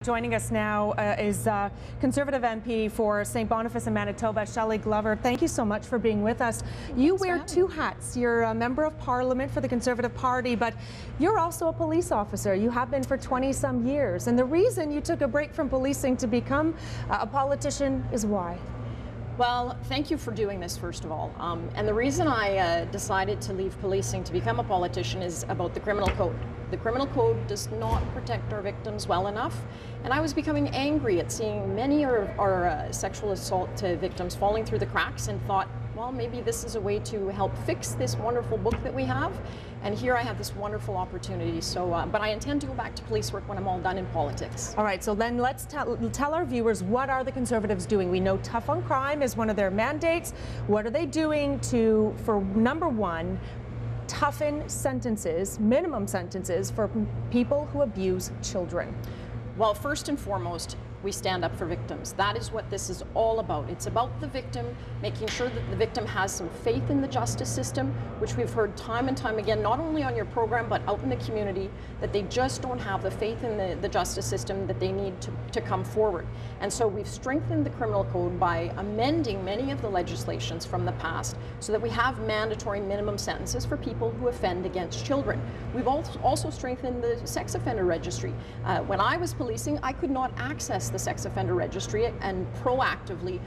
Joining us now is Conservative MP for St. Boniface in Manitoba, Shelley Glover. Thank you so much for being with us. You wear two hats. You're a Member of Parliament for the Conservative Party, but you're also a police officer. You have been for 20-some years. And the reason you took a break from policing to become a politician is why? Well, thank you for doing this, first of all. And the reason I decided to leave policing to become a politician is about the criminal code. The criminal code does not protect our victims well enough, and I was becoming angry at seeing many of our sexual assault victims falling through the cracks, and thought, well, maybe this is a way to help fix this wonderful book that we have, and here I have this wonderful opportunity. So, but I intend to go back to police work when I'm all done in politics. All right, so then let's tell our viewers, what are the Conservatives doing? We know tough on crime is one of their mandates. What are they doing for number one, toughen sentences, minimum sentences for people who abuse children? Well, first and foremost, we stand up for victims. That is what this is all about. It's about the victim, making sure that the victim has some faith in the justice system, which we've heard time and time again, not only on your program, but out in the community, that they just don't have the faith in the justice system that they need to come forward. And so we've strengthened the criminal code by amending many of the legislations from the past so that we have mandatory minimum sentences for people who offend against children. We've also strengthened the Sex Offender Registry. When I was policing, I could not access the Sex Offender Registry and proactively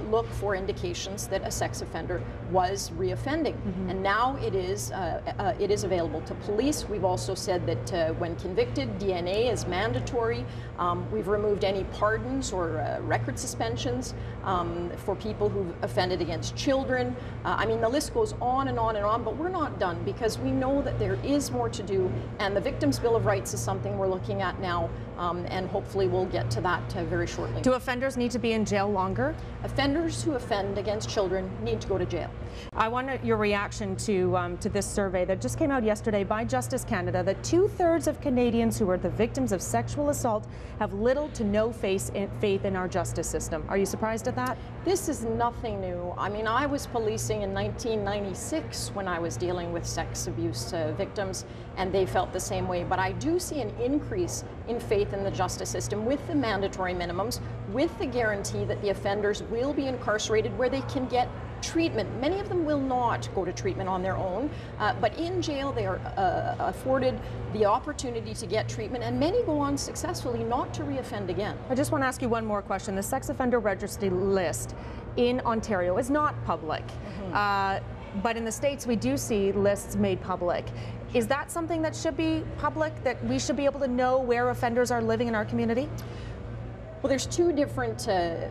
look for indications that a sex offender was reoffending. And now it is available to police. We've also said that when convicted, DNA is mandatory. We've removed any pardons or record suspensions for people who've offended against children. I mean, the list goes on and on and on, but we're not done, because we know that there is more to do, and the Victims' Bill of Rights is something we're looking at now, and hopefully we'll get to that very shortly. Do offenders need to be in jail longer? Offenders who offend against children need to go to jail. I want your reaction to this survey that just came out yesterday by Justice Canada, that 2/3 of Canadians who are the victims of sexual assault have little to no faith in our justice system. Are you surprised at that? This is nothing new. I mean, I was policing in 1996 when I was dealing with sex abuse victims, and they felt the same way. But I do see an increase in faith in the justice system with the mandatory minimums, with the guarantee that the offenders will be incarcerated where they can get treatment. Many of them will not go to treatment on their own, but in jail they are afforded the opportunity to get treatment, and many go on successfully not to reoffend again. I just want to ask you one more question. The Sex Offender Registry list in Ontario is not public, but in the States we do see lists made public. Is that something that should be public, that we should be able to know where offenders are living in our community? Well, there's two different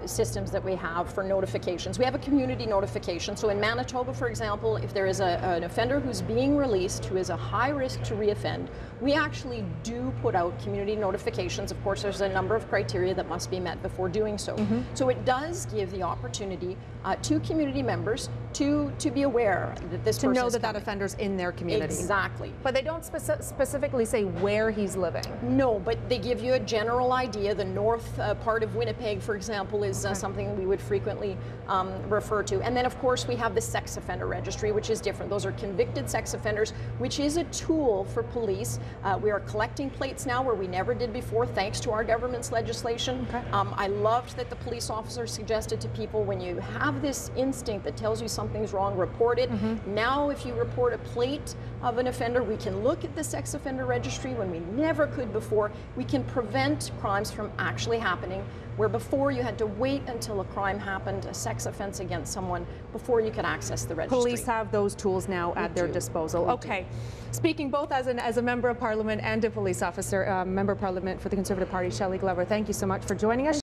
systems that we have for notifications. We have a community notification. So in Manitoba, for example, if there is an offender who's being released who is a high risk to reoffend, we actually do put out community notifications. Of course, there's a number of criteria that must be met before doing so. So it does give the opportunity to community members to be aware that this person is to know that coming. that offender's in their community. Exactly. But they don't specifically say where he's living. No, but they give you a general idea. The north part of Winnipeg, for example, is something we would frequently refer to. And then, of course, we have the Sex Offender Registry, which is different. Those are convicted sex offenders, which is a tool for police. We are collecting plates now where we never did before, thanks to our government's legislation. I loved that the police officer suggested to people, when you have this instinct that tells you something's wrong, report it. Now, if you report a plate of an offender, we can look at the Sex Offender Registry when we never could before. We can prevent crimes from actually happening, where before you had to wait until a crime happened, a sex offense against someone, before you could access the registry. Police have those tools now at their disposal. Okay. Speaking both as a Member of Parliament and a police officer, Member of Parliament for the Conservative Party, Shelley Glover, thank you so much for joining us.